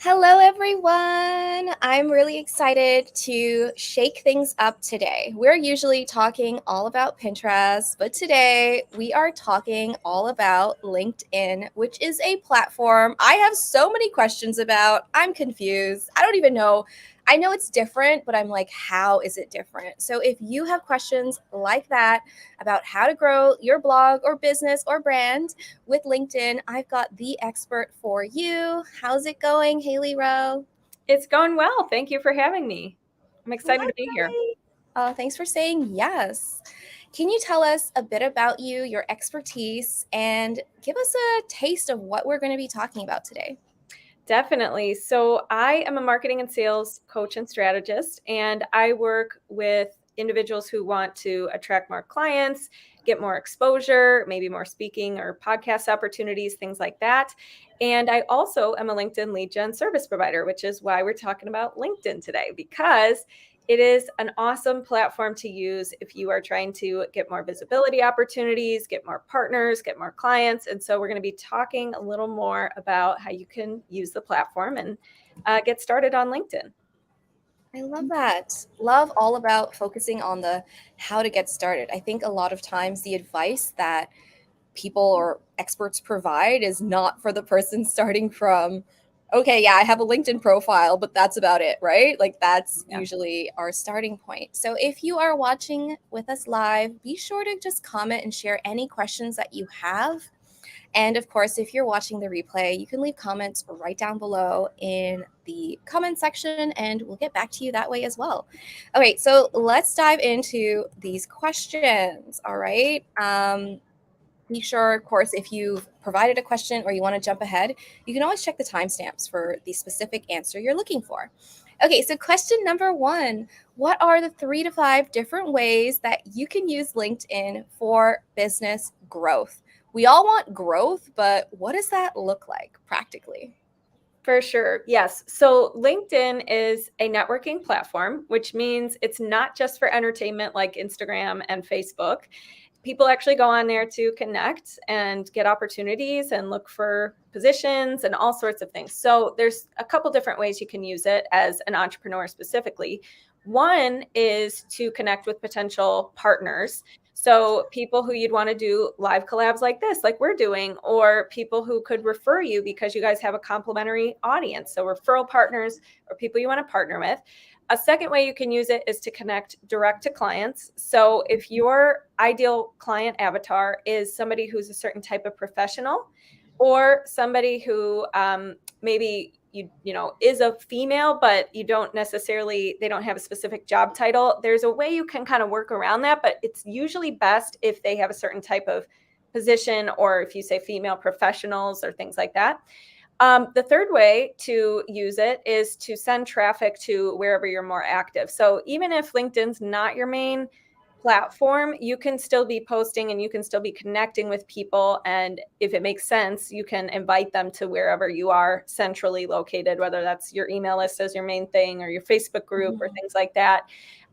Hello, everyone. I'm really excited to shake things up today. We're usually talking all about Pinterest, but today we are talking all about LinkedIn, which is a platform I have so many questions about. I'm confused. I don't even know. I know it's different, but I'm like, how is it different? So if you have questions like that about how to grow your blog or business or brand, with LinkedIn, I've got the expert for you. How's it going, Hailey Rowe? It's going well. Thank you for having me. I'm excited to be here. Yay! Thanks for saying yes. Can you tell us a bit about you, your expertise, and give us a taste of what we're going to be talking about today? Definitely. So, I am a marketing and sales coach and strategist, and I work with individuals who want to attract more clients, get more exposure, maybe more speaking or podcast opportunities, things like that. And I also am a LinkedIn lead gen service provider, which is why we're talking about LinkedIn today, because it is an awesome platform to use if you are trying to get more visibility opportunities, get more partners, get more clients. And so we're going to be talking a little more about how you can use the platform and get started on LinkedIn. I love that. Love all about focusing on the how to get started. I think a lot of times the advice that people or experts provide is not for the person starting from, okay, yeah, I have a LinkedIn profile, but that's about it, right? Like that's Yeah. usually our starting point. So if you are watching with us live, be sure to just comment and share any questions that you have. And of course, if you're watching the replay, you can leave comments right down below in the comment section and we'll get back to you that way as well. Okay, so let's dive into these questions. All right. Be sure, of course, if you've provided a question or you want to jump ahead, you can always check the timestamps for the specific answer you're looking for. Okay, so question number one: what are the 3 to 5 different ways that you can use LinkedIn for business growth? We all want growth, but what does that look like practically? For sure. Yes. So LinkedIn is a networking platform, which means it's not just for entertainment like Instagram and Facebook. People actually go on there to connect and get opportunities and look for positions and all sorts of things. So there's a couple different ways you can use it as an entrepreneur specifically. One is to connect with potential partners. So people who you'd want to do live collabs like this, like we're doing, or people who could refer you because you guys have a complementary audience. So referral partners or people you want to partner with. A second way you can use it is to connect direct to clients. So if your ideal client avatar is somebody who's a certain type of professional or somebody who maybe you know is a female, but you don't necessarily, they don't have a specific job title, there's a way you can kind of work around that, but it's usually best if they have a certain type of position, or if you say female professionals or things like that. The third way to use it is to send traffic to wherever you're more active. So even if LinkedIn's not your main platform, you can still be posting and you can still be connecting with people. And if it makes sense, you can invite them to wherever you are centrally located, whether that's your email list as your main thing or your Facebook group or things like that.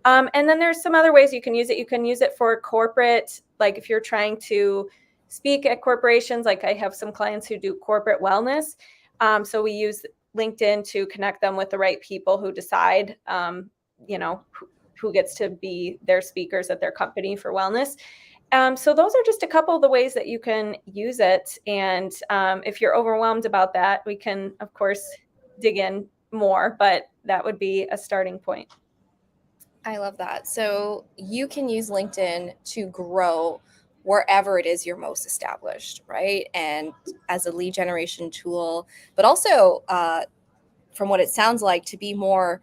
And then there's some other ways you can use it. You can use it for corporate, like if you're trying to speak at corporations, like I have some clients who do corporate wellness. So we use LinkedIn to connect them with the right people who decide, you know, who gets to be their speakers at their company for wellness. So those are just a couple of the ways that you can use it. And if you're overwhelmed about that, we can, of course, dig in more, but that would be a starting point. I love that. So you can use LinkedIn to grow wherever it is you're most established, right? And as a lead generation tool, but also from what it sounds like, to be more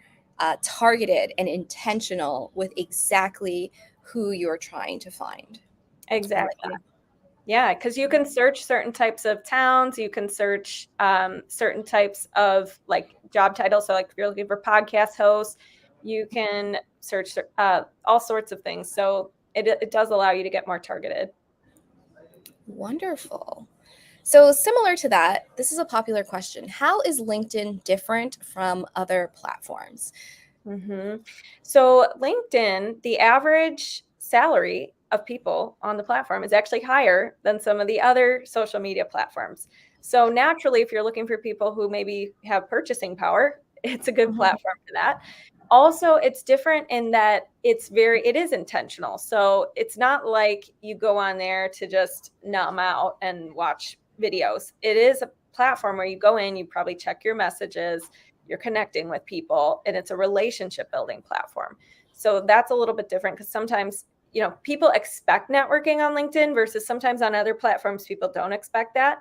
targeted and intentional with exactly who you're trying to find. I like Exactly. that. Yeah, because you can search certain types of towns, you can search certain types of like job titles. So, like if you're looking for podcast hosts, you can search all sorts of things. So it does allow you to get more targeted. Wonderful. So, similar to that, this is a popular question. How is LinkedIn different from other platforms? hmm So LinkedIn, the average salary of people on the platform is actually higher than some of the other social media platforms. So naturally, if you're looking for people who maybe have purchasing power, it's a good Mhm. platform for that. Also, it's different in that it is intentional. So it's not like you go on there to just numb out and watch videos. It is a platform where you go in, you probably check your messages, you're connecting with people, and it's a relationship building platform. So that's a little bit different because sometimes, people expect networking on LinkedIn versus sometimes on other platforms, people don't expect that.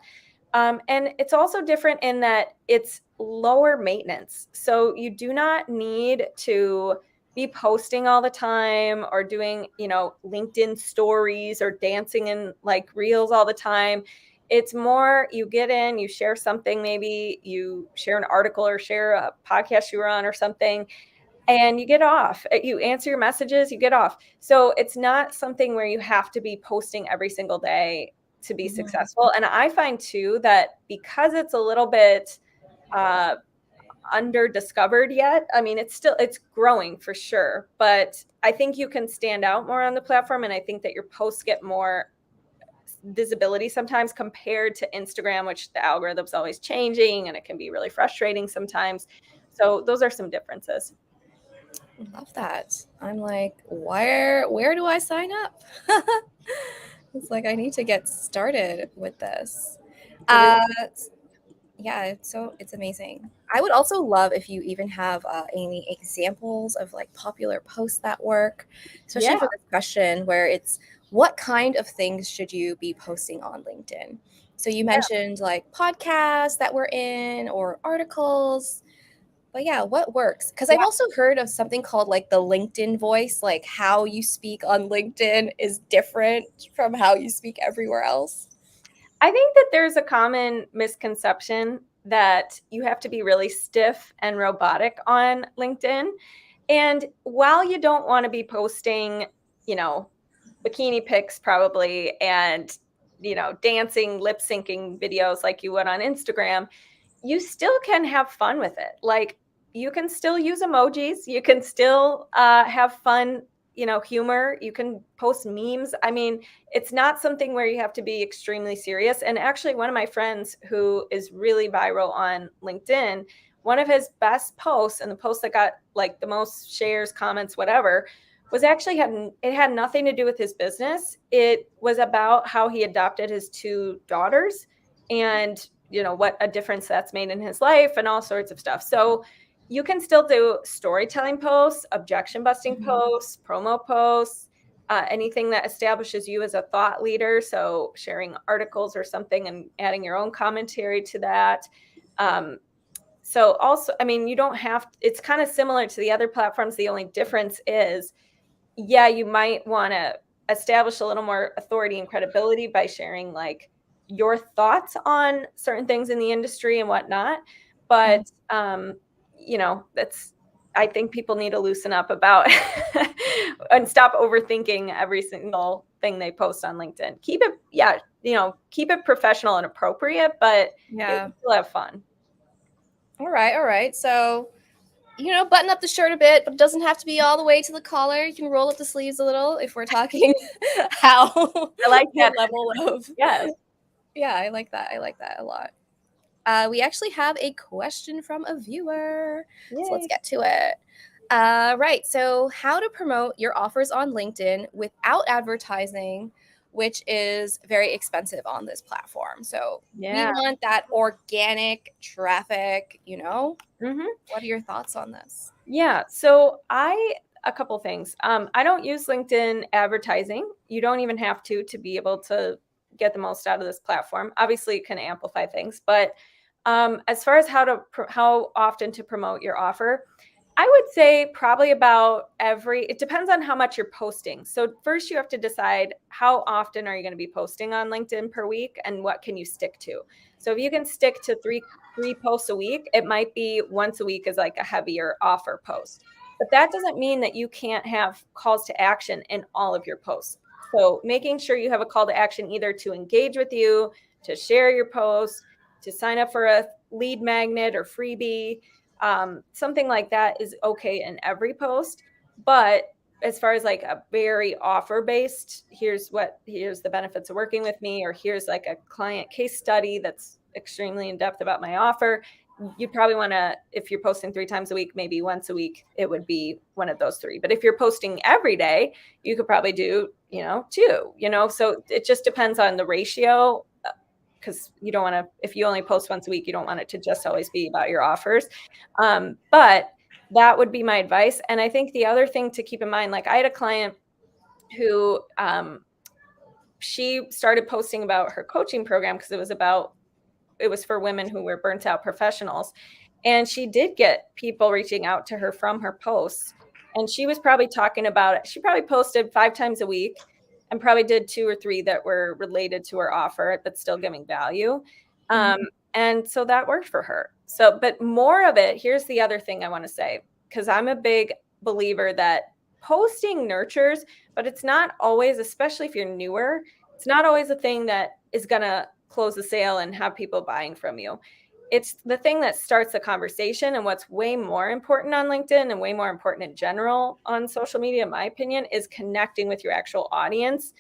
And it's also different in that it's lower maintenance. So you do not need to be posting all the time or doing, LinkedIn stories or dancing in like reels all the time. It's more you get in, you share something, maybe you share an article or share a podcast you were on or something, and you get off. You answer your messages, you get off. So it's not something where you have to be posting every single day to be Mhm. successful. And I find too that because it's a little bit uh, under discovered yet, I mean, it's growing for sure, but I think you can stand out more on the platform. And I think that your posts get more visibility sometimes compared to Instagram, which the algorithm's always changing and it can be really frustrating sometimes. So those are some differences. Love that. I'm like, where do I sign up? It's like I need to get started with this. It is. Uh, yeah, it's amazing. I would also love if you even have any examples of like popular posts that work, especially Yeah. for this question where it's what kind of things should you be posting on LinkedIn? So you Yeah. mentioned like podcasts that we're in or articles. But yeah, what works? Because I've Yeah. also heard of something called like the LinkedIn voice, like how you speak on LinkedIn is different from how you speak everywhere else. I think that there's a common misconception that you have to be really stiff and robotic on LinkedIn. And while you don't want to be posting, you know, bikini pics probably and, dancing, lip syncing videos like you would on Instagram, you still can have fun with it. Like you can still use emojis, you can still have fun, humor, you can post memes. I mean, it's not something where you have to be extremely serious. And actually, one of my friends who is really viral on LinkedIn, one of his best posts and the post that got like the most shares, comments, whatever, was actually it had nothing to do with his business. It was about how he adopted his two daughters and what a difference that's made in his life and all sorts of stuff. So you can still do storytelling posts, objection busting Mhm. posts, promo posts, anything that establishes you as a thought leader. So sharing articles or something and adding your own commentary to that. Um, so also, I mean, you don't have, it's kind of similar to the other platforms. The only difference is, yeah, you might want to establish a little more authority and credibility by sharing like your thoughts on certain things in the industry and whatnot. Mhm. But that's I think people need to loosen up about and stop overthinking every single thing they post on LinkedIn. Keep it, yeah, keep it professional and appropriate, but you Yeah. can still have fun. All right. All right. So, button up the shirt a bit, but it doesn't have to be all the way to the collar. You can roll up the sleeves a little if we're talking how I like the that. level of. Yes. Yeah, I like that. I like that a lot. We actually have a question from a viewer. So let's Yay. get to it. Right. So, how to promote your offers on LinkedIn without advertising, which is very expensive on this platform. So, we Yeah. want that organic traffic, Hmm. What are your thoughts on this? Yeah. So a couple things. I don't use LinkedIn advertising. You don't even have to be able to get the most out of this platform. Obviously, it can amplify things, but as far as how often to promote your offer, I would say probably it depends on how much you're posting. So first you have to decide how often are you going to be posting on LinkedIn per week and what can you stick to. So if you can stick to three posts a week, it might be once a week is like a heavier offer post. But that doesn't mean that you can't have calls to action in all of your posts. So making sure you have a call to action either to engage with you, to share your post, to sign up for a lead magnet or freebie, something like that is okay in every post. But as far as like a very offer based, here's the benefits of working with me, or here's like a client case study that's extremely in depth about my offer, you'd probably want to, if you're posting 3 times a week, maybe once a week, it would be one of those 3. But if you're posting every day, you could probably do, 2, so it just depends on the ratio, because you don't want to, if you only post once a week, you don't want it to just always be about your offers. But that would be my advice. And I think the other thing to keep in mind, like I had a client who, she started posting about her coaching program because it was for women who were burnt out professionals. And she did get people reaching out to her from her posts. And she was probably talking about it. She probably posted 5 times a week and probably did 2 or 3 that were related to her offer, but still giving value. And so that worked for her. So, but more of it, here's the other thing I want to say, because I'm a big believer that posting nurtures, but it's not always, especially if you're newer, it's not always a thing that is going to close the sale and have people buying from you. It's the thing that starts the conversation. And what's way more important on LinkedIn and way more important in general on social media, in my opinion, is connecting with your actual audience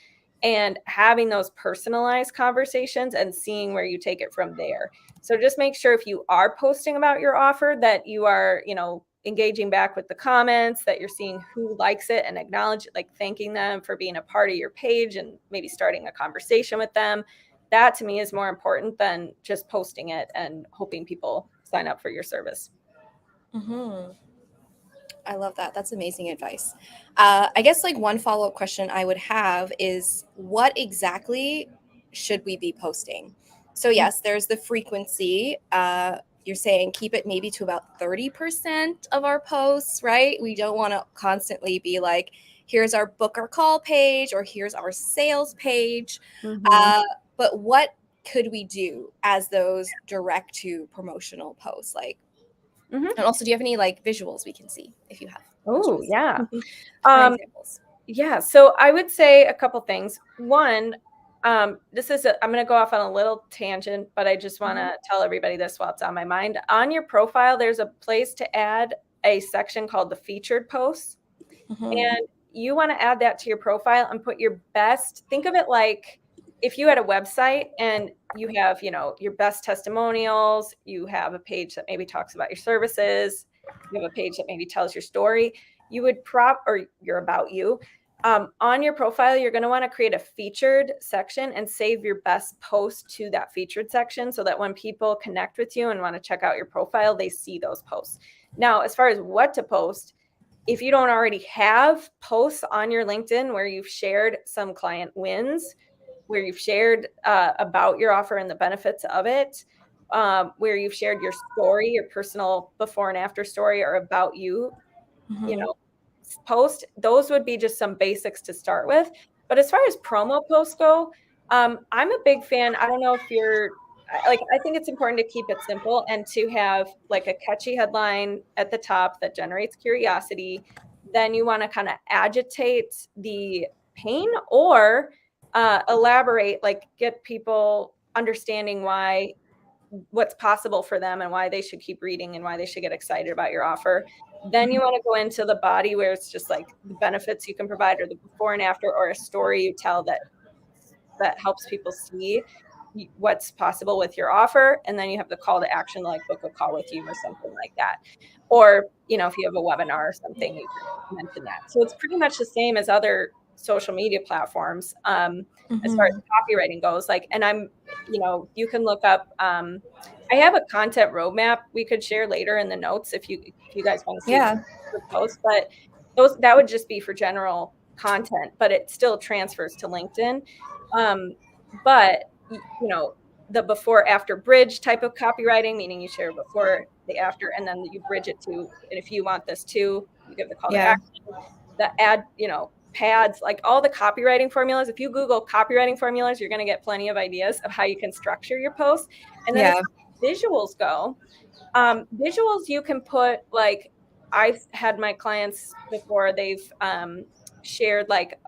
and having those personalized conversations and seeing where you take it from there. So just make sure if you are posting about your offer that you are, engaging back with the comments, that you're seeing who likes it and acknowledge it, like thanking them for being a part of your page and maybe starting a conversation with them. That to me is more important than just posting it and hoping people sign up for your service. I love that. That's amazing advice. I guess like one follow-up question I would have is what exactly should we be posting? So yes, there's the frequency. You're saying keep it maybe to about 30% of our posts, right? We don't want to constantly be like, here's our book or call page or here's our sales page. But what could we do as those direct to promotional posts? Like, and also, do you have any like visuals we can see if you have? Oh, yeah. Examples. Yeah. So I would say a couple things. One, I'm going to go off on a little tangent, but I just want to tell everybody this while it's on my mind. On your profile, there's a place to add a section called the featured posts. And you want to add that to your profile and put your best, think of it like if you had a website and you have, your best testimonials, you have a page that maybe talks about your services, you have a page that maybe tells your story, you would or your about you. On your profile, you're going to want to create a featured section and save your best post to that featured section so that when people connect with you and want to check out your profile, they see those posts. Now, as far as what to post, if you don't already have posts on your LinkedIn where you've shared some client wins, where you've shared about your offer and the benefits of it, where you've shared your story, your personal before and after story, or about you, post, those would be just some basics to start with. But as far as promo posts go, I'm a big fan. I don't know if you're like, I think it's important to keep it simple and to have like a catchy headline at the top that generates curiosity. Then you want to kind of agitate the pain or elaborate, like get people understanding what's possible for them and why they should keep reading and why they should get excited about your offer. Then you want to go into the body where it's just like the benefits you can provide or the before and after or a story you tell that helps people see what's possible with your offer. And then you have the call to action, like book a call with you or something like that. Or, if you have a webinar or something, you can mention that. So it's pretty much the same as other social media platforms as far as copywriting goes. Like, and I'm, you can look up, I have a content roadmap we could share later in the notes if you guys want to see the post, but that would just be for general content, but it still transfers to LinkedIn. But the before after bridge type of copywriting, meaning you share before, the after, and then you bridge it to, and if you want this too, you give the call to action, the ad, pads, like all the copywriting formulas. If you Google copywriting formulas, you're going to get plenty of ideas of how you can structure your post. And then as visuals go, visuals you can put, like I've had my clients before, they've shared like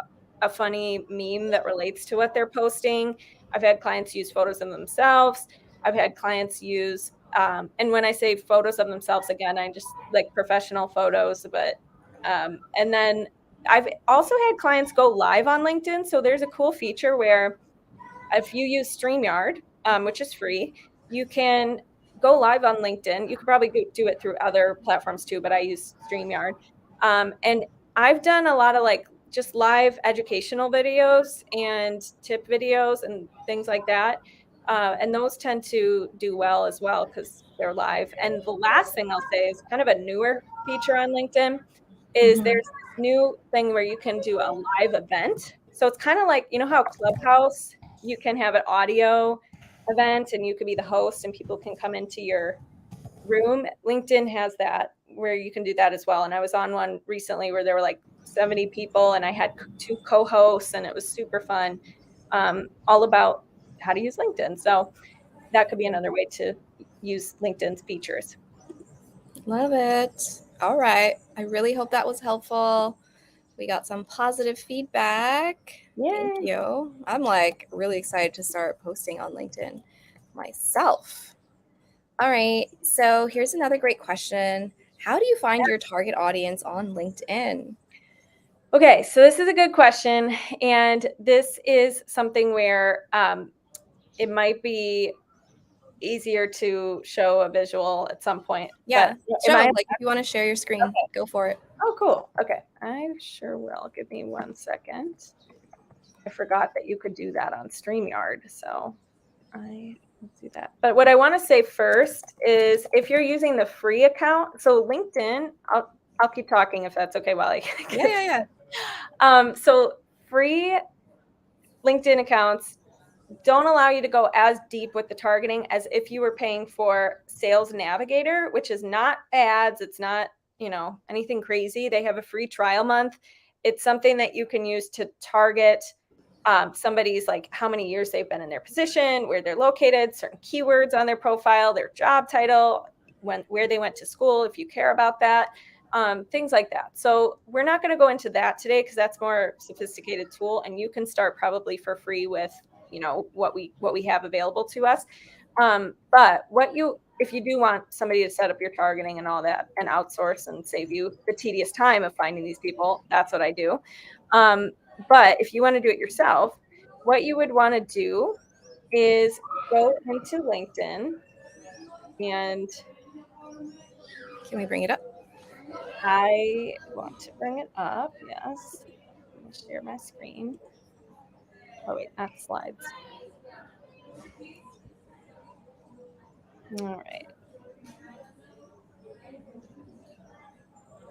a funny meme that relates to what they're posting. I've had clients use photos of themselves. I've had clients use, and when I say photos of themselves, again, I just like professional photos, but, and then I've also had clients go live on LinkedIn. So there's a cool feature where if you use StreamYard, which is free, you can go live on LinkedIn. You could probably do it through other platforms too, but I use StreamYard. And I've done a lot of like just live educational videos and tip videos and things like that. And those tend to do well as well because they're live. And the last thing I'll say is kind of a newer feature on LinkedIn is there's this new thing where you can do a live event. So it's kind of like, you know how Clubhouse, you can have an audio event and you could be the host and people can come into your room. LinkedIn has that where you can do that as well. And I was on one recently where there were like 70 people and I had 2 co-hosts and it was super fun, all about how to use LinkedIn. So that could be another way to use LinkedIn's features. Love it. All right. I really hope that was helpful. We got some positive feedback. Yay. Thank you. I'm like really excited to start posting on LinkedIn myself. All right. So here's another great question. How do you find your target audience on LinkedIn? Okay, so this is a good question. And this is something where it might be easier to show a visual at some point. Yeah. But Show, like if you want to share your screen, okay. Go for it. Oh, cool. Okay. I sure will. Give me 1 second. I forgot that you could do that on StreamYard. So let's do that. But what I want to say first is if you're using the free account, so LinkedIn, I'll keep talking if that's okay while I Yeah. So free LinkedIn accounts don't allow you to go as deep with the targeting as if you were paying for Sales Navigator, which is not ads. It's not, anything crazy. They have a free trial month. It's something that you can use to target somebody's like how many years they've been in their position, where they're located, certain keywords on their profile, their job title, where they went to school, if you care about that, things like that. So we're not going to go into that today because that's more sophisticated tool, and you can start probably for free with what we have available to us. But if you do want somebody to set up your targeting and all that and outsource and save you the tedious time of finding these people, that's what I do. But if you want to do it yourself, what you would want to do is go into LinkedIn and Can we bring it up? I want to bring it up. Yes. Let me share my screen. Oh, wait, not slides. All right.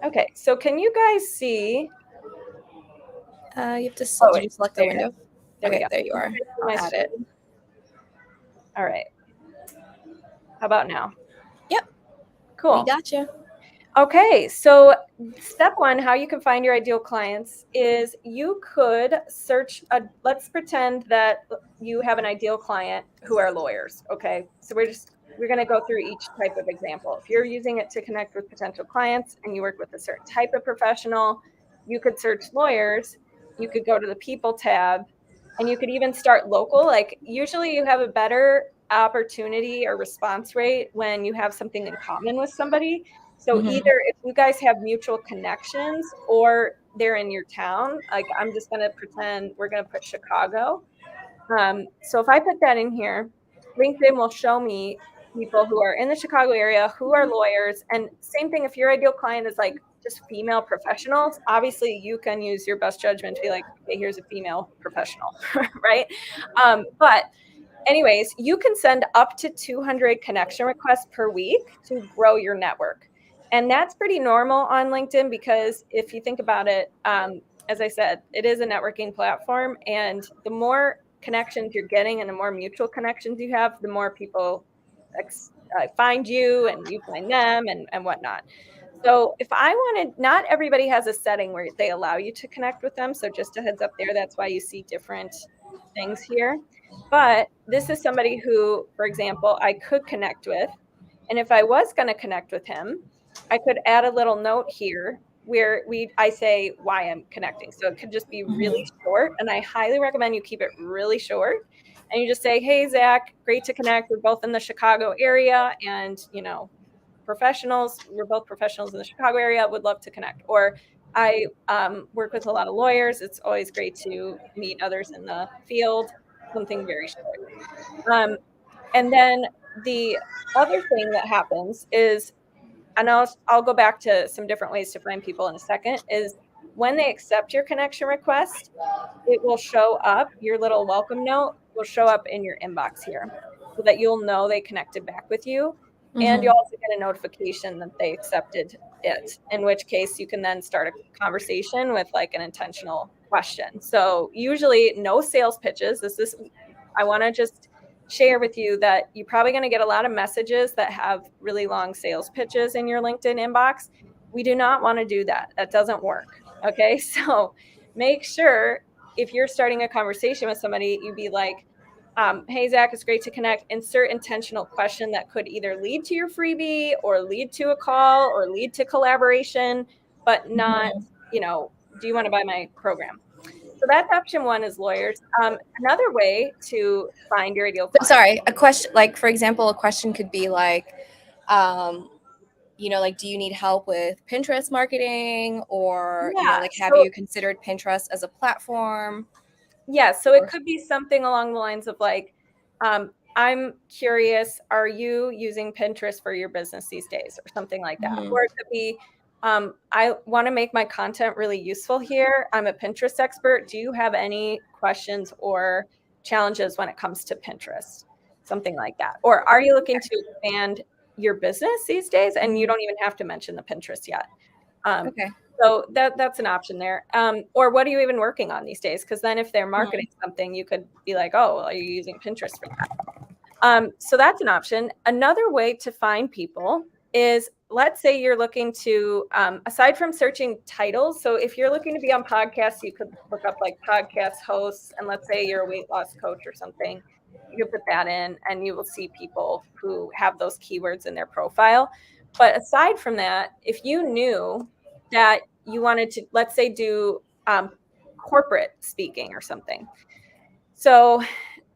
Okay, so can you guys see? You have to did you select the there window? There we go. There you are. I'll add it. All right. How about now? Yep. Cool. We got you. Okay, so step 1, how you can find your ideal clients is you could search, let's pretend that you have an ideal client who are lawyers, okay? So we're going to go through each type of example. If you're using it to connect with potential clients and you work with a certain type of professional, you could search lawyers, you could go to the people tab, and you could even start local. Like usually you have a better opportunity or response rate when you have something in common with somebody. So either if you guys have mutual connections or they're in your town, like I'm just going to pretend we're going to put Chicago. So if I put that in here, LinkedIn will show me people who are in the Chicago area, who are lawyers. And same thing, if your ideal client is like just female professionals, obviously you can use your best judgment to be like, okay, here's a female professional, right? But anyways, you can send up to 200 connection requests per week to grow your network. And that's pretty normal on LinkedIn because if you think about it, as I said, it is a networking platform. And the more connections you're getting and the more mutual connections you have, the more people find you and you find them and whatnot. So if I wanted, not everybody has a setting where they allow you to connect with them. So just a heads up there, that's why you see different things here. But this is somebody who, for example, I could connect with. And if I was going to connect with him, I could add a little note here where I say why I'm connecting. So it could just be really short. And I highly recommend you keep it really short. And you just say, hey, Zach, great to connect. We're both in the Chicago area. And, professionals, we're both professionals in the Chicago area, would love to connect. Or I work with a lot of lawyers. It's always great to meet others in the field, something very short. And then the other thing that happens is, and I'll go back to some different ways to find people in a second, is when they accept your connection request, it will show up, your little welcome note will show up in your inbox here so that you'll know they connected back with you. And you'll also get a notification that they accepted it, in which case you can then start a conversation with like an intentional question. So usually no sales pitches. I want to just share with you that you're probably going to get a lot of messages that have really long sales pitches in your LinkedIn inbox. We do not want to do that. That doesn't work. Okay. So make sure if you're starting a conversation with somebody, you be like, hey, Zach, it's great to connect. Insert intentional question that could either lead to your freebie or lead to a call or lead to collaboration, but not, do you want to buy my program? So that's option one is lawyers. Another way to find your ideal client. Sorry, a question, like for example, a question could be like, like, do you need help with Pinterest marketing, or like, have you considered Pinterest as a platform? Yeah, so it could be something along the lines of like, I'm curious, are you using Pinterest for your business these days, or something like that? Or it could be, I want to make my content really useful here. I'm a Pinterest expert. Do you have any questions or challenges when it comes to Pinterest? Something like that. Or are you looking to expand your business these days? And you don't even have to mention the Pinterest yet. Okay. So that's an option there. Or what are you even working on these days? Because then if they're marketing something, you could be like, oh, are you using Pinterest for that? So that's an option. Another way to find people is, let's say you're looking to, aside from searching titles, so if you're looking to be on podcasts, you could look up like podcast hosts, and let's say you're a weight loss coach or something, you could put that in and you will see people who have those keywords in their profile. But aside from that, if you knew that you wanted to, let's say, do corporate speaking or something. So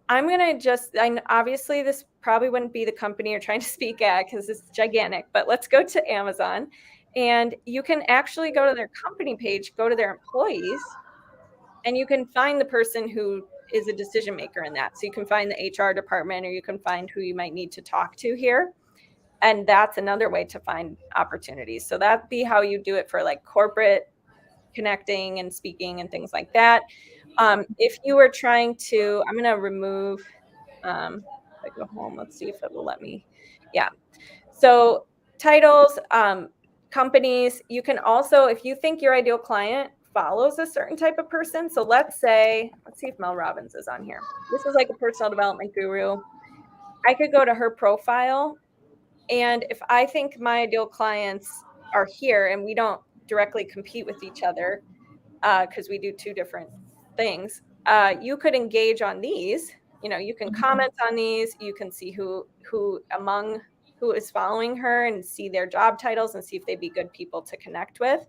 I'm going to obviously this probably wouldn't be the company you're trying to speak at because it's gigantic, but let's go to Amazon, and you can actually go to their company page, go to their employees, and you can find the person who is a decision maker in that. So you can find the HR department, or you can find who you might need to talk to here. And that's another way to find opportunities. So that'd be how you do it for like corporate connecting and speaking and things like that. If you were trying to, I'm going to remove, if I go home, let's see if it will let me. Yeah. So titles, companies, you can also, if you think your ideal client follows a certain type of person. So let's see if Mel Robbins is on here. This is like a personal development guru. I could go to her profile, and if I think my ideal clients are here and we don't directly compete with each other, because we do two different things, you could engage on these. You can comment on these. You can see who is following her and see their job titles and see if they'd be good people to connect with.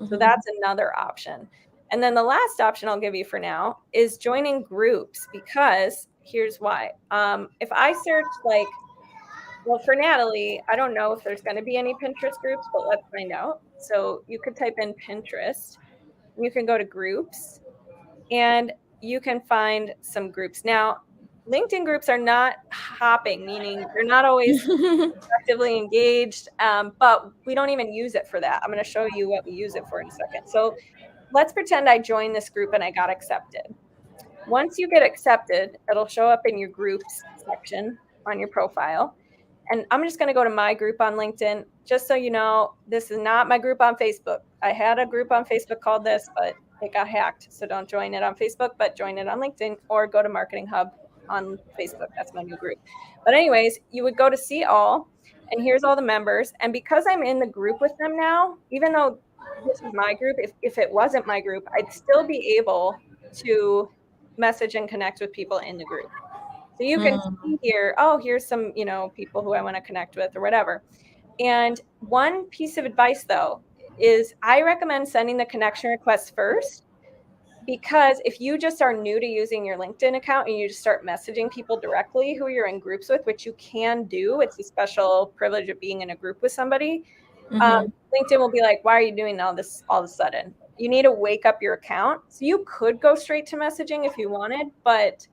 So that's another option. And then the last option I'll give you for now is joining groups, because here's why. If I search like, well, for Natalie, I don't know if there's going to be any Pinterest groups, but let's find out. So you could type in Pinterest. You can go to groups, and you can find some groups. Now, LinkedIn groups are not hopping, meaning they're not always actively engaged, but we don't even use it for that. I'm going to show you what we use it for in a second. So let's pretend I joined this group and I got accepted. Once you get accepted, it'll show up in your groups section on your profile. And I'm just going to go to my group on LinkedIn. Just so you know, this is not my group on Facebook. I had a group on Facebook called this, but it got hacked. So don't join it on Facebook, but join it on LinkedIn, or go to Marketing Hub on Facebook. That's my new group. But anyways, you would go to see all, and here's all the members. And because I'm in the group with them now, even though this is my group, if it wasn't my group, I'd still be able to message and connect with people in the group. So you can see here, oh, here's some, people who I want to connect with or whatever. And one piece of advice, though, is I recommend sending the connection request first, because if you just are new to using your LinkedIn account and you just start messaging people directly who you're in groups with, which you can do, it's a special privilege of being in a group with somebody, LinkedIn will be like, why are you doing all this all of a sudden? You need to wake up your account. So you could go straight to messaging if you wanted, but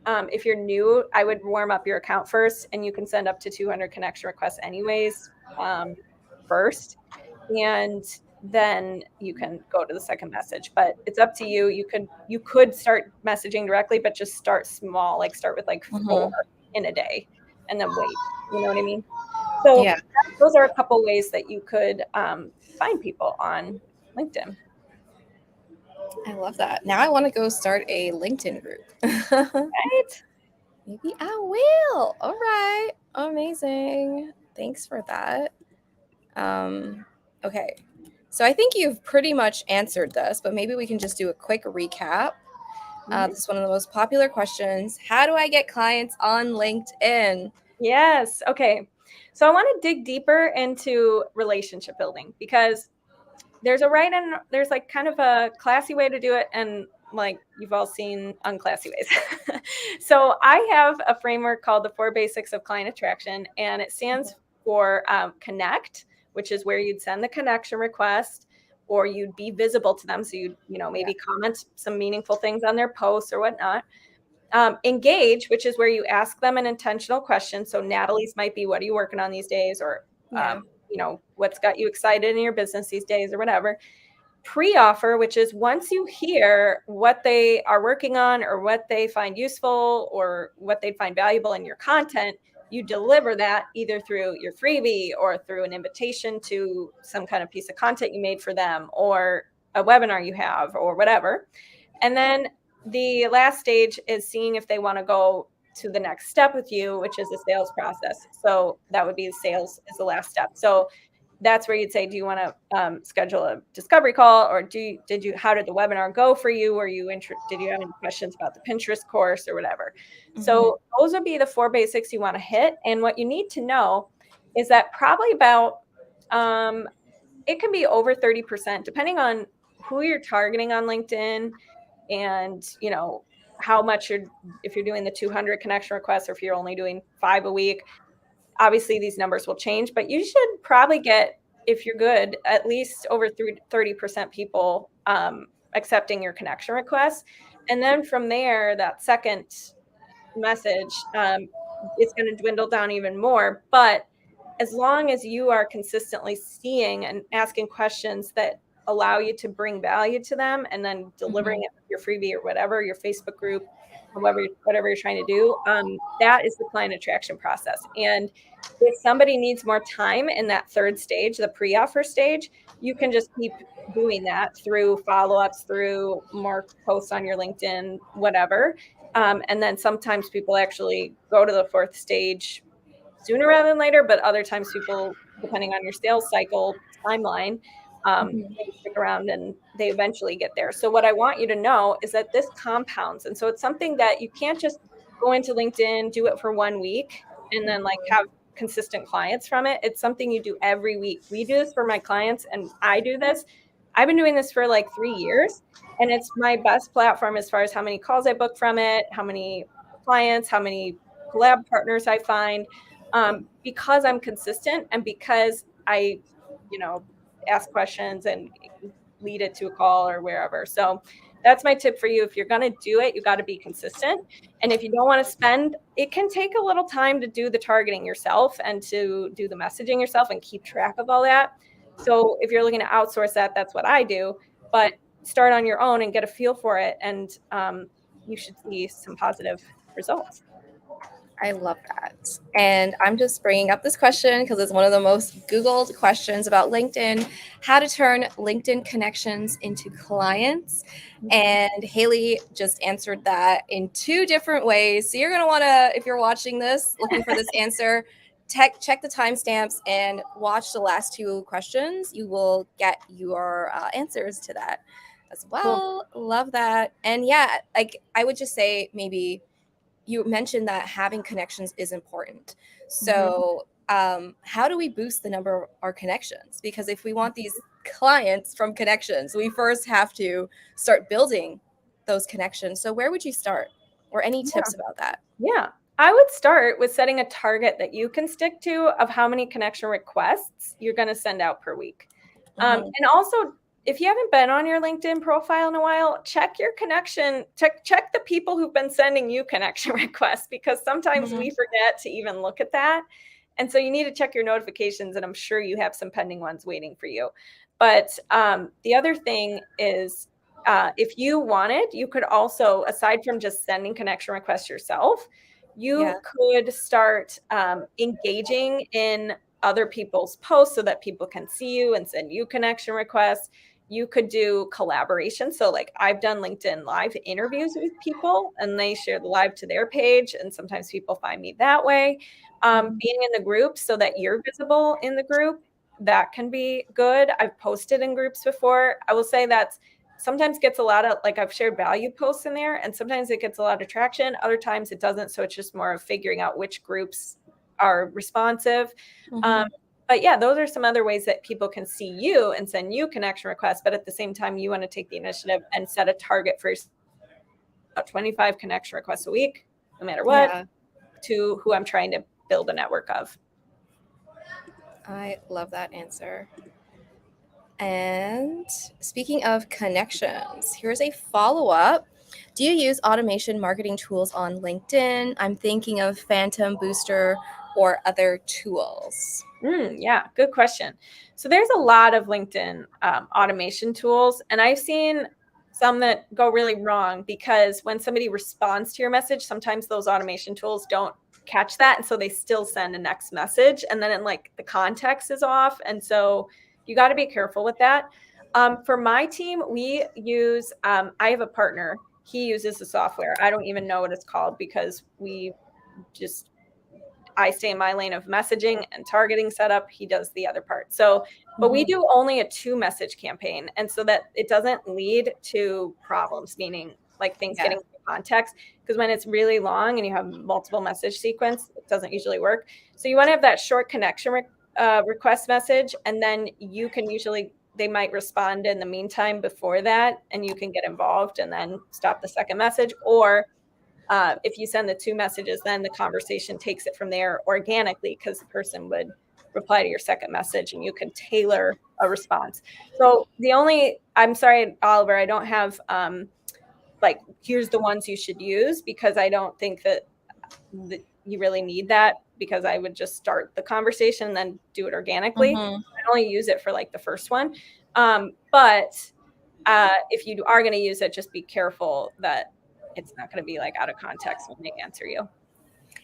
If you're new, I would warm up your account first, and you can send up to 200 connection requests anyways first, and then you can go to the second message. But it's up to you. You could start messaging directly, but just start small, like start with like 4 Mhm. in a day, and then wait. You know what I mean? So Yeah, those are a couple ways that you could find people on LinkedIn. I love that. Now I want to go start a LinkedIn group. Right? Maybe I will. All right. Amazing. Thanks for that. Um, okay. So I think you've pretty much answered this, but maybe we can just do a quick recap. Mhm. This is one of the most popular questions. How do I get clients on LinkedIn? Yes. Okay. So I want to dig deeper into relationship building, because there's a right and there's like kind of a classy way to do it, and like you've all seen unclassy ways. So I have a framework called the 4 basics of client attraction, and it stands for connect, which is where you'd send the connection request, or you'd be visible to them. So you Yeah. maybe comment some meaningful things on their posts or whatnot. Engage, which is where you ask them an intentional question. So Natalie's might be, what are you working on these days? Or, Yeah. what's got you excited in your business these days or whatever. Pre-offer, which is once you hear what they are working on or what they find useful or what they find valuable in your content, you deliver that either through your freebie or through an invitation to some kind of piece of content you made for them, or a webinar you have, or whatever. And then the last stage is seeing if they want to go to the next step with you, which is the sales process. So that would be the sales is the last step. So that's where you'd say, do you want to schedule a discovery call, or how did the webinar go for you? Did you have any questions about the Pinterest course or whatever? Mhm. So those would be the 4 basics you want to hit. And what you need to know is that probably about, it can be over 30%, depending on who you're targeting on LinkedIn, and how much if you're doing the 200 connection requests, or if you're only doing 5 a week. Obviously these numbers will change, but you should probably get, if you're good, at least over 30% people accepting your connection requests. And then from there, that second message, it's going to dwindle down even more. But as long as you are consistently seeing and asking questions that allow you to bring value to them, and then delivering Mhm. it with your freebie or whatever, your Facebook group, whatever you're trying to do, that is the client attraction process. And if somebody needs more time in that third stage, the pre-offer stage, you can just keep doing that through follow-ups, through more posts on your LinkedIn, whatever. And then sometimes people actually go to the fourth stage sooner rather than later, but other times people, depending on your sales cycle timeline, Mhm. they stick around and they eventually get there. So what I want you to know is that this compounds. And so it's something that you can't just go into LinkedIn, do it for 1 week, and then like have consistent clients from it. It's something you do every week. We do this for my clients, and I do this. I've been doing this for like 3 years, and it's my best platform as far as how many calls I book from it, how many clients, how many collab partners I find, because I'm consistent, and because I, ask questions and lead it to a call or wherever. So that's my tip for you. If you're going to do it, you got to be consistent. And if you don't want to spend, it can take a little time to do the targeting yourself and to do the messaging yourself and keep track of all that. So if you're looking to outsource that, that's what I do. But start on your own and get a feel for it, and you should see some positive results. I love that. And I'm just bringing up this question because it's one of the most Googled questions about LinkedIn: how to turn LinkedIn connections into clients. Mhm. And Hailey just answered that in 2 different ways. So you're going to want to, if you're watching this, looking for this answer, check the timestamps and watch the last 2 questions. You will get your answers to that as Cool. well. Love that. And yeah, like I would just say maybe you mentioned that having connections is important. Mhm. So, how do we boost the number of our connections? Because if we want these clients from connections, we first have to start building those connections. So, where would you start? Or any Yeah. tips about that? Yeah. I would start with setting a target that you can stick to of how many connection requests you're going to send out per week. Mhm. And also if you haven't been on your LinkedIn profile in a while, check your connection, check the people who've been sending you connection requests, because sometimes we forget to even look at that. And so you need to check your notifications, and I'm sure you have some pending ones waiting for you. But the other thing is, if you wanted, you could also, aside from just sending connection requests yourself, Yeah. you could start engaging in other people's posts so that people can see you and send you connection requests. You could do collaboration. So like I've done LinkedIn live interviews with people, and they share the live to their page. And sometimes people find me that way. Being in the group so that you're visible in the group, that can be good. I've posted in groups before. I will say that's sometimes gets a lot of, like, I've shared value posts in there, and sometimes it gets a lot of traction. Other times it doesn't. So it's just more of figuring out which groups are responsive. Um, but yeah, those are some other ways that people can see you and send you connection requests. But at the same time, you want to take the initiative and set a target for about 25 connection requests a week, no matter what, Yeah. to who I'm trying to build a network of. I love that answer. And speaking of connections, here's a follow up. Do you use automation marketing tools on LinkedIn? I'm thinking of Phantom Booster or other tools. Yeah, good question. So there's a lot of LinkedIn automation tools, and I've seen some that go really wrong, because when somebody responds to your message, sometimes those automation tools don't catch that, and so they still send a next message, and then the context is off, and so you got to be careful with that. For my team, we use. I have a partner. He uses the software. I don't even know what it's called, because I stay in my lane of messaging and targeting setup. He does the other part. So, but we do only a 2-message campaign. And so that it doesn't lead to problems, meaning like things Yeah. getting context. Because when it's really long and you have multiple message sequence, it doesn't usually work. So you want to have that short connection request message. And then you can they might respond in the meantime before that, and you can get involved and then stop the second message. Or if you send the 2 messages, then the conversation takes it from there organically, because the person would reply to your second message and you can tailor a response. So I'm sorry, Oliver, I don't have like, here's the ones you should use, because I don't think that you really need that, because I would just start the conversation and then do it organically. I only use it for like the first one. But if you are going to use it, just be careful that it's not going to be like out of context when they answer you.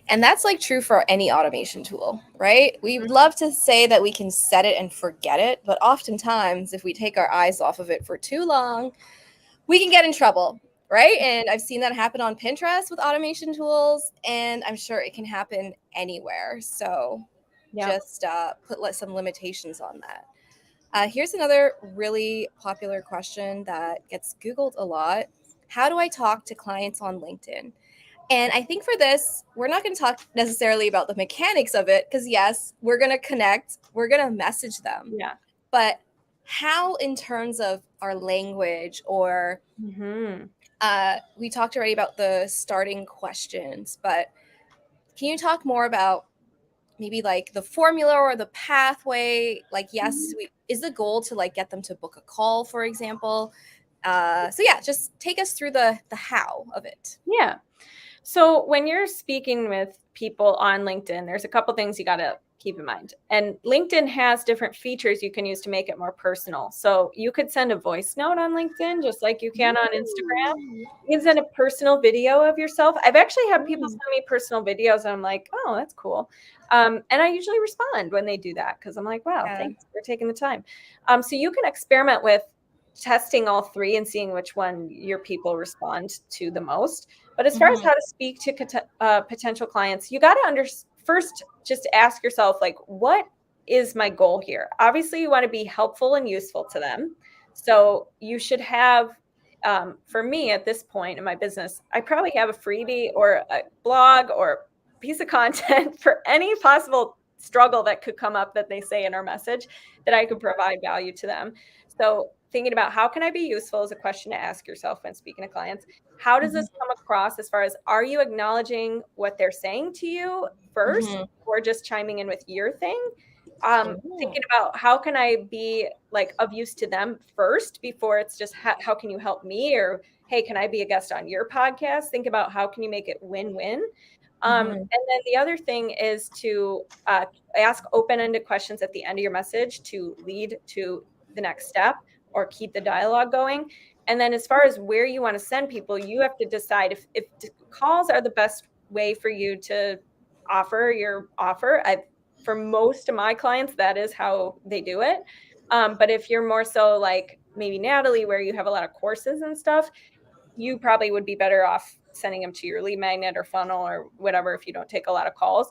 And that's like true for any automation tool, right? We would love to say that we can set it and forget it, but oftentimes, if we take our eyes off of it for too long, we can get in trouble, right? And I've seen that happen on Pinterest with automation tools, and I'm sure it can happen anywhere. So Yeah. just put some limitations on that. Here's another really popular question that gets Googled a lot. How do I talk to clients on LinkedIn? And I think for this, we're not going to talk necessarily about the mechanics of it, because yes, we're going to connect, we're going to message them. Yeah. But how, in terms of our language, or we talked already about the starting questions, but can you talk more about maybe like the formula or the pathway? Like, yes, is the goal to like get them to book a call, for example? So yeah, just take us through the how of it. Yeah. So when you're speaking with people on LinkedIn, there's a couple things you got to keep in mind. And LinkedIn has different features you can use to make it more personal. So you could send a voice note on LinkedIn, just like you can on Instagram. You can send a personal video of yourself. I've actually had people send me personal videos, and I'm like, oh, that's cool. And I usually respond when they do that, because I'm like, wow, Yeah. thanks for taking the time. So you can experiment with testing all 3 and seeing which one your people respond to the most. But as far as how to speak to potential clients, you got to first just ask yourself, like, what is my goal here? Obviously, you want to be helpful and useful to them. So you should have, for me at this point in my business, I probably have a freebie or a blog or piece of content for any possible struggle that could come up that they say in our message, that I could provide value to them. So thinking about how can I be useful is a question to ask yourself when speaking to clients. How does this come across, as far as, are you acknowledging what they're saying to you first, or just chiming in with your thing? thinking about how can I be like of use to them first before it's just how can you help me, or hey, can I be a guest on your podcast? Think about how can you make it win-win. And then the other thing is to ask open-ended questions at the end of your message to lead to the next step or keep the dialogue going. And then as far as where you want to send people, you have to decide if calls are the best way for you to offer your offer. For most of my clients, that is how they do it. But if you're more so like maybe Natalie, where you have a lot of courses and stuff, you probably would be better off sending them to your lead magnet or funnel or whatever if you don't take a lot of calls.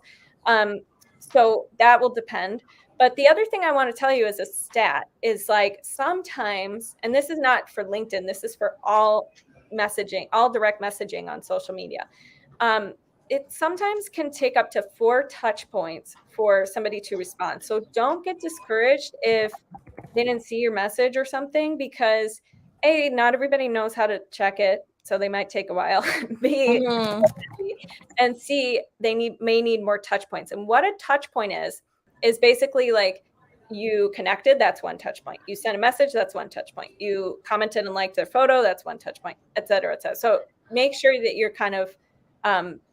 So that will depend. But the other thing I want to tell you is a stat is like sometimes, and this is not for LinkedIn, this is for all messaging, all direct messaging on social media. It sometimes can take up to 4 touch points for somebody to respond. So don't get discouraged if they didn't see your message or something, because A, not everybody knows how to check it, so they might take a while. B, and C, they may need more touch points. And what a touch point is basically like you connected, that's one touch point. You sent a message, that's one touch point. You commented and liked their photo, that's one touch point, et cetera, et cetera. So make sure that you're kind of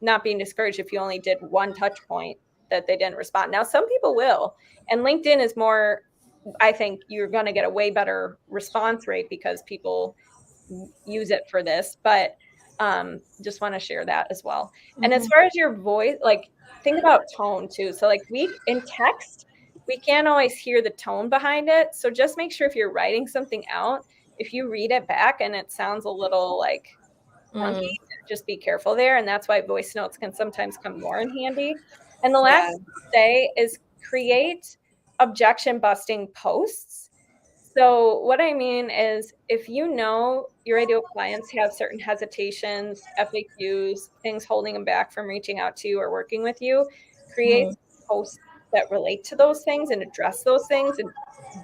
not being discouraged if you only did one touch point that they didn't respond. Now, some people will, and LinkedIn is more, I think you're going to get a way better response rate because people use it for this, but just want to share that as well. And as far as your voice, like think about tone too. So like in text, we can't always hear the tone behind it. So just make sure if you're writing something out, if you read it back and it sounds a little like clunky, just be careful there. And that's why voice notes can sometimes come more in handy. And the last thing to say is create objection busting posts. So what I mean is if you know your ideal clients have certain hesitations, FAQs, things holding them back from reaching out to you or working with you, create posts that relate to those things and address those things and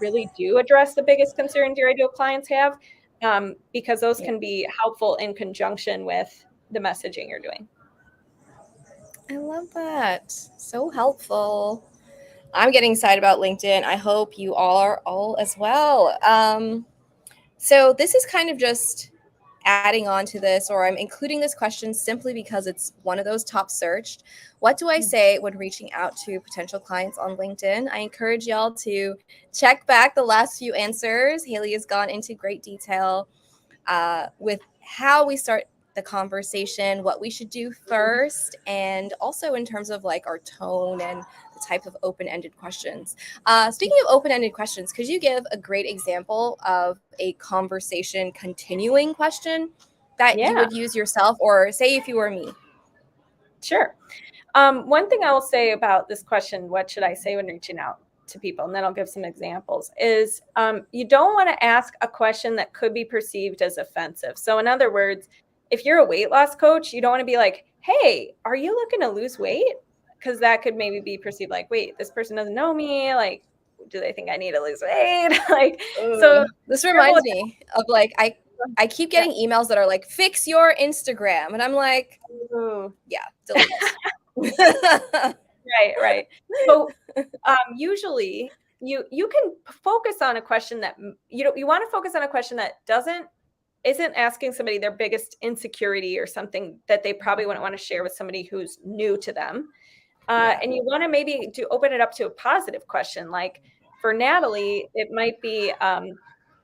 really do address the biggest concerns your ideal clients have, because those can be helpful in conjunction with the messaging you're doing. I love that. So helpful. I'm getting excited about LinkedIn. I hope you all are all as well. So this is kind of just adding on to this, or I'm including this question simply because it's one of those top searched. What do I say when reaching out to potential clients on LinkedIn? I encourage y'all to check back the last few answers. Hailey has gone into great detail with how we start the conversation, what we should do first, and also in terms of like our tone and the type of open-ended questions. Speaking of open-ended questions, could you give a great example of a conversation continuing question that you would use yourself, or say if you were me? Sure. One thing I will say about this question, what should I say when reaching out to people, and then I'll give some examples, is you don't want to ask a question that could be perceived as offensive. So in other words, if you're a weight loss coach, you don't want to be like, hey, are you looking to lose weight? Because that could maybe be perceived like, wait, this person doesn't know me. Like, do they think I need to lose weight? Like, so this reminds me of like, I keep getting emails that are like, fix your Instagram. And I'm like, yeah, delete. Right. So usually you can focus on a question that you want to focus on a question that isn't asking somebody their biggest insecurity or something that they probably wouldn't want to share with somebody who's new to them. And you want to maybe to open it up to a positive question. Like for Natalie, it might be,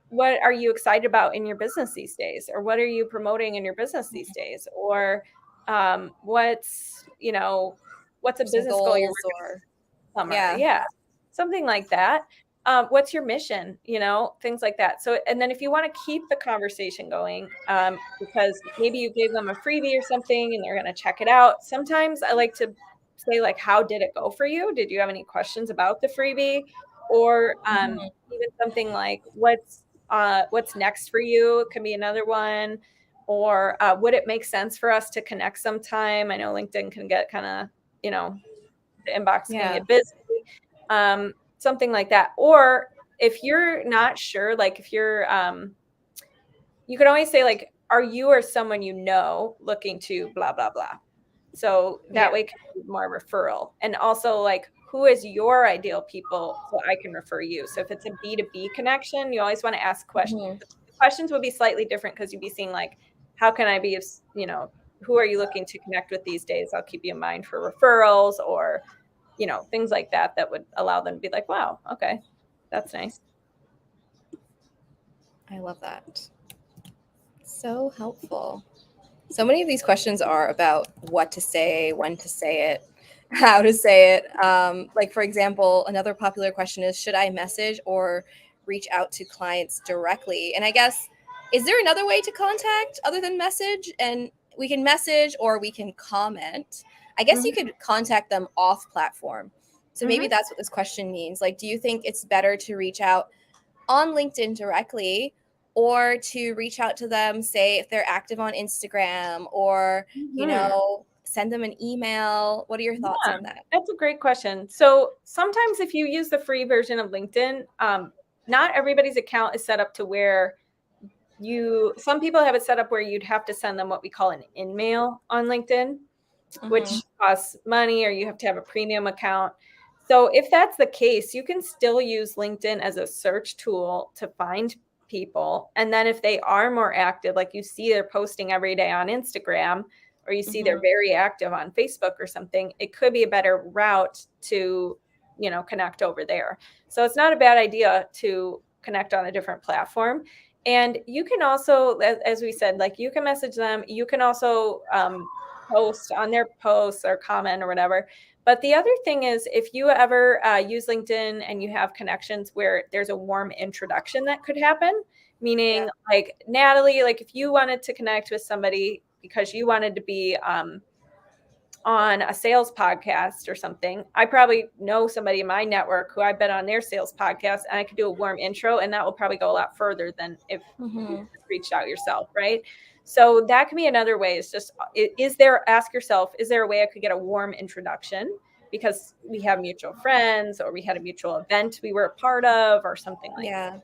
what are you excited about in your business these days? Or what are you promoting in your business these days? Or what's a business goal you're working on summer? Yeah, something like that. What's your mission? Things like that. So, and then if you want to keep the conversation going, because maybe you gave them a freebie or something and they're going to check it out. Sometimes I like to say like, how did it go for you? Did you have any questions about the freebie? Or even something like, what's next for you? It can be another one. Or would it make sense for us to connect sometime? I know LinkedIn can get kind of, the inbox can get busy. Something like that. Or if you're not sure, like if you're, you can always say like, are you or someone looking to blah, blah, blah. So that way it can be more referral. And also like, who is your ideal people so I can refer you. So if it's a B2B connection, you always want to ask questions. Mhm. The questions would be slightly different because you'd be seeing like, how can I be of, who are you looking to connect with these days? I'll keep you in mind for referrals or, things like that would allow them to be like, wow, okay, that's nice. I love that. So helpful. So many of these questions are about what to say, when to say it, how to say it. Like, for example, another popular question is, should I message or reach out to clients directly? And I guess, is there another way to contact other than message? And we can message or we can comment. I guess you Mm-hmm. could contact them off platform. So maybe Mm-hmm. that's what this question means. Like, do you think it's better to reach out on LinkedIn directly or to reach out to them, say if they're active on Instagram or, Mm-hmm. send them an email? What are your thoughts Yeah, on that? that's a great question. So sometimes if you use the free version of LinkedIn, not everybody's account is set up to where some people have it set up where you'd have to send them what we call an in-mail on LinkedIn, Mm-hmm. which costs money, or you have to have a premium account. So if that's the case, you can still use LinkedIn as a search tool to find people. And then if they are more active, like you see they're posting every day on Instagram, or you see they're Mm-hmm. very active on Facebook or something, it could be a better route to, connect over there. So it's not a bad idea to connect on a different platform. And you can also, as we said, like you can message them. You can also post on their posts or comment or whatever. But the other thing is, if you ever use LinkedIn and you have connections where there's a warm introduction that could happen, Yeah. meaning like Natalie, like if you wanted to connect with somebody because you wanted to be on a sales podcast or something, I probably know somebody in my network who I've been on their sales podcast, and I could do a warm intro, and that will probably go a lot further than if you Mm-hmm. just reached out yourself, right? So that can be another way. It's just, ask yourself, is there a way I could get a warm introduction because we have mutual friends or we had a mutual event we were a part of or something like that?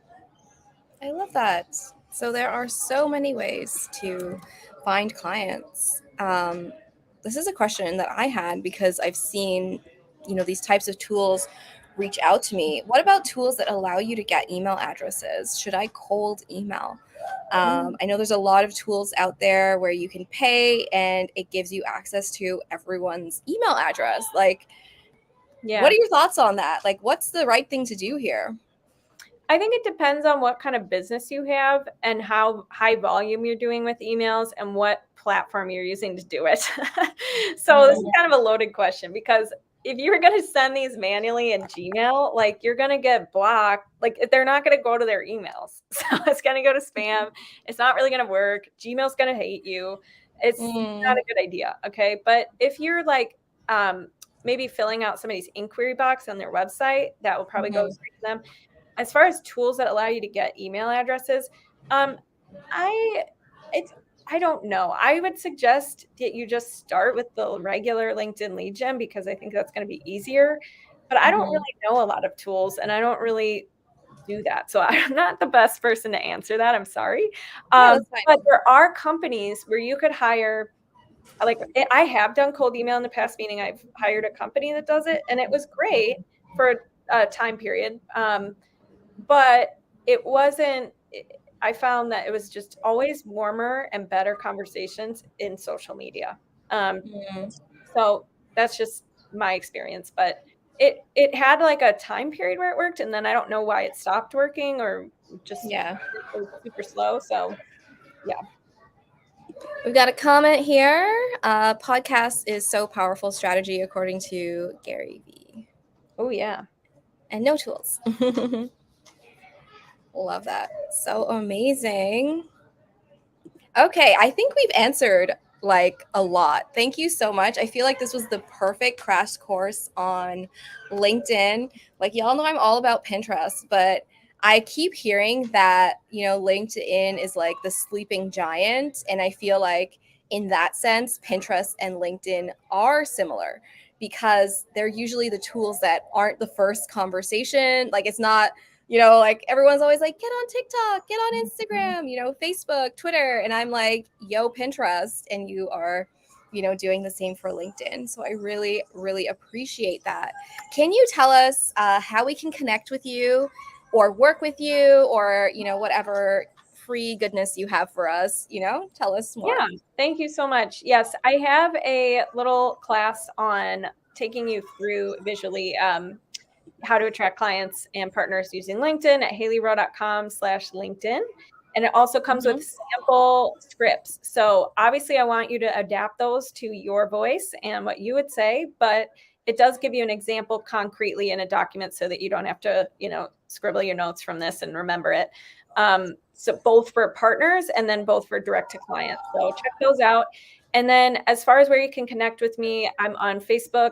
Yeah. I love that. So there are so many ways to find clients. This is a question that I had because I've seen, these types of tools reach out to me. What about tools that allow you to get email addresses? Should I cold email? Mm, I know there's a lot of tools out there where you can pay and it gives you access to everyone's email address. Like, what yeah. are your thoughts on that? Like, what's the right thing to do here? I think it depends on what kind of business you have and how high volume you're doing with emails and what platform you're using to do it. So this is kind of a loaded question because if you're going to send these manually in Gmail, like you're going to get blocked. Like they're not going to go to their emails. So it's going to go to spam. It's not really going to work. Gmail's going to hate you. It's not Mm, a good idea. Okay. But if you're like, maybe filling out somebody's inquiry box on their website, that will probably go mhm, straight to them. As far as tools that allow you to get email addresses, um, I it's I don't know. I would suggest that you just start with the regular LinkedIn lead gen because I think that's going to be easier. But I don't mhm. really know a lot of tools, and I don't really do that. So I'm not the best person to answer that. I'm sorry. Yeah, that's fine. But there are companies where you could hire. Like I have done cold email in the past, meaning I've hired a company that does it, and it was great for a time period. But it wasn't I found that it was just always warmer and better conversations in social media. Um, Mm, so that's just my experience, but it had like a time period where it worked, and then I don't know why it stopped working or just yeah. it was super slow. So yeah. We've got a comment here. Podcast is so powerful strategy according to Gary Vee. Oh yeah. And no tools. Love that. So amazing. Okay, I think we've answered like a lot. Thank you so much. I feel like this was the perfect crash course on LinkedIn. Like, y'all know I'm all about Pinterest, but I keep hearing that, LinkedIn is like the sleeping giant. And I feel like in that sense, Pinterest and LinkedIn are similar because they're usually the tools that aren't the first conversation. Like, it's not like everyone's always like, get on TikTok, get on Mhm. Instagram, Facebook, Twitter. And I'm like, yo, Pinterest. And you are doing the same for LinkedIn. So I really, really appreciate that. Can you tell us how we can connect with you or work with you or, whatever free goodness you have for us, tell us more. Yeah, thank you so much. Yes, I have a little class on taking you through visually how to attract clients and partners using LinkedIn at haileyrowe.com/LinkedIn. And it also comes with Mm-hmm. sample scripts. So obviously I want you to adapt those to your voice and what you would say, but it does give you an example concretely in a document so that you don't have to, scribble your notes from this and remember it. So both for partners and then both for direct to clients. So check those out. And then as far as where you can connect with me, I'm on Facebook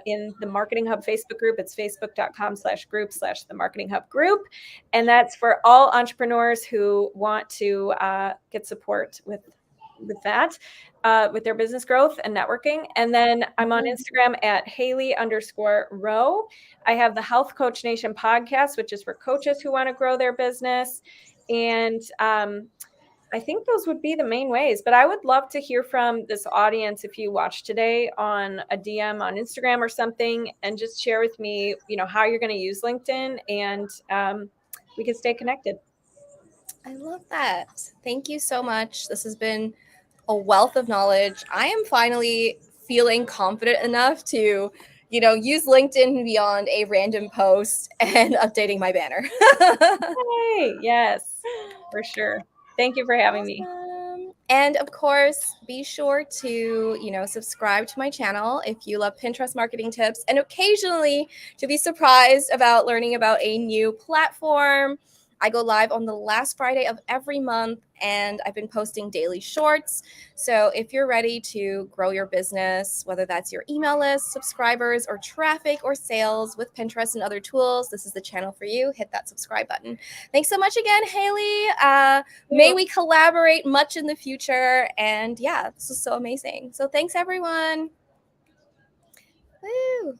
in the Marketing Hub Facebook group. It's facebook.com/group/the Marketing Hub group. And that's for all entrepreneurs who want to get support with that, with their business growth and networking. And then I'm on Instagram at Hailey_Rowe. I have the Health Coach Nation podcast, which is for coaches who want to grow their business. And I think those would be the main ways, but I would love to hear from this audience if you watch today on a DM on Instagram or something, and just share with me, how you're going to use LinkedIn, and we can stay connected. I love that. Thank you so much. This has been a wealth of knowledge. I am finally feeling confident enough to, use LinkedIn beyond a random post and updating my banner. Hey, yes, for sure. Thank you for having me. And of course, be sure to, subscribe to my channel if you love Pinterest marketing tips, and occasionally to be surprised about learning about a new platform. I go live on the last Friday of every month, and I've been posting daily shorts. So if you're ready to grow your business, whether that's your email list, subscribers, or traffic or sales with Pinterest and other tools, this is the channel for you. Hit that subscribe button. Thanks so much again, Hailey. May we collaborate much in the future. And yeah, this was so amazing. So thanks, everyone. Woo.